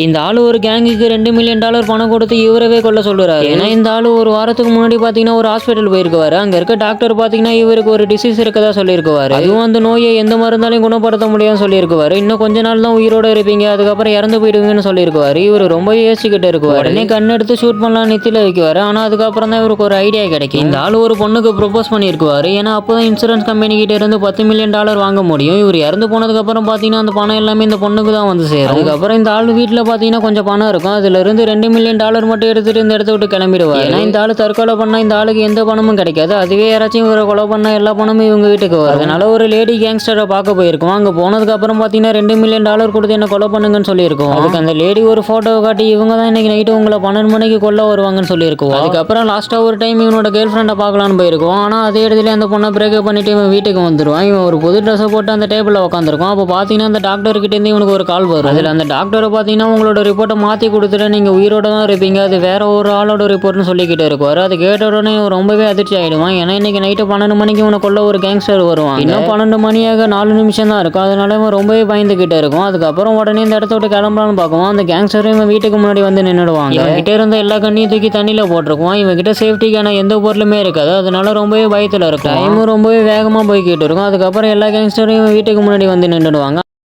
இந்த ஆளு ஒரு கேங்குக்கு $2 மில்லியன் பணம் கொடுத்து இவரவே கொல்ல சொல்றாரு. ஏன்னா இந்த ஆளு ஒரு வாரத்துக்கு முன்னாடி பாத்தீங்கன்னா ஒரு ஹாஸ்பிட்டல் போயிருக்குவாரு. அங்க இருக்க டாக்டர் பாத்தீங்கன்னா இவருக்கு ஒரு டிசீஸ் இருக்கதா சொல்லியிருக்குவாரு. அதுவும் அந்த நோயை எந்த மருந்தாலையும் குணப்படுத்த முடியும்னு சொல்லியிருக்குவாரு. இன்னும் கொஞ்ச நாள் தான் உயிரோட இருப்பீங்க, அதுக்கப்புறம் இறந்து போயிடுவீங்கன்னு சொல்லியிருக்குவாரு. இவர் ரொம்ப யோசிச்சுக்கிட்டு இருக்குவாரு. உடனே கண் எடுத்து ஷூட் பண்ணலாம் நெத்தில வைக்குவாரு. ஆனா அதுக்கப்புறம் தான் இவருக்கு ஒரு ஐடியா கிடைக்கும். இந்த ஆளு ஒரு பொண்ணுக்கு ப்ரொபோஸ் பண்ணியிருக்குவாரு. ஏன்னா அப்போதான் இன்சூரன்ஸ் கம்பெனி கிட்ட இருந்து $10 மில்லியன் வாங்க முடியும். இவர் இறந்து போனதுக்கு அப்புறம் பாத்தீங்கன்னா அந்த பணம் எல்லாமே இந்த பொண்ணுக்கு தான் வந்து சேரும். அதுக்கப்புறம் இந்த ஆளு வீட்டுல பாத்தீங்கன்னா கொஞ்சம் பணம் இருக்கும். அதுல இருந்து $2 மில்லியன் மட்டும் எடுத்துட்டு இந்த இடத்த விட்டு கிளம்பிடுவாரு. ஏன்னா இந்த ஆளு தற்கொலை பண்ணா இந்த ஆளுக்கு எந்த பணமும் கிடைக்காது. அதுவே யாராச்சும் இவரை கொலை பண்ணா எல்லா பணமும் இவங்க வீட்டுக்கு வரும். அதனால ஒரு லேடி கேங்ஸ்டரை பார்க்க போயிருக்கோம். அங்க போனதுக்கு அப்புறம் பாத்தீங்கன்னா $2 மில்லியன் கொடுத்து என்ன கொலை பண்ணுங்கன்னு சொல்லியிருக்கோம். அதுக்கு அந்த லேடி ஒரு போட்டோ காட்டி இவங்க தான் இன்னைக்கு நைட்டு உங்களை 12 மணிக்கு கொல்ல வருவாங்கன்னு சொல்லியிருக்கோம். அதுக்கப்புறம் லாஸ்டா ஒரு டைம் இவனோட கேர்ள் ஃப்ரெண்டை பார்க்கலான்னு போயிருக்கோம். ஆனா அதே இடத்துல அந்த பொண்ணை பிரேக்கப் பண்ணிட்டு இவன் வீட்டுக்கு வந்துருவான். இவன் ஒரு புது ட்ரெஸ் போட்டு அந்த டேபிள்ல உட்காந்துருக்கும். அப்போ பாத்தீங்கன்னா அந்த டாக்டர் கிட்ட இருந்து இவனுக்கு ஒரு கால் வரும். அதுல அந்த டாக்டரை பாத்தீங்கன்னா உங்களோட ரிப்போர்ட்டை மாத்தி கொடுத்துட்டு நீங்க உயிரோட தான் இருப்பீங்க, அது வேற ஒரு ஆளோட ரிப்போர்ட்னு சொல்லிக்கிட்டு இருக்குவாரு. அது கேட்ட உடனே ரொம்பவே அதிர்ச்சி ஆயிடுவான். ஏன்னா இன்னைக்கு நைட்டு 12 மணிக்கு இவனை கொல்ல ஒரு கேங்ஸ்டர் வருவான். இன்னும் 12 மணியாக 4 நிமிஷம் தான் இருக்கும். அதனால இவன் ரொம்பவே பயந்துகிட்டு இருக்கும். அதுக்கப்புறம் உடனே இந்த இடத்த விட்டு கிளம்பலான்னு பார்க்குவான். அந்த கேங்ஸ்டர் இவன் வீட்டுக்கு முன்னாடி வந்து நின்றுடுவாங்க. இவன் கிட்ட இருந்த எல்லா கண்ணையும் தூக்கி தண்ணியில போட்டிருக்குவான். இவன் கிட்ட சேஃப்டிக்கான எந்த பொருளுமே இருக்காது. அதனால ரொம்பவே பயத்துல இருக்கும். டைமும் ரொம்பவே வேகமா போய்கிட்டு இருக்கும். அதுக்கப்புறம் எல்லா கேங்ஸ்டரும் இவன் வீட்டுக்கு முன்னாடி வந்து நின்றுடுவாங்க.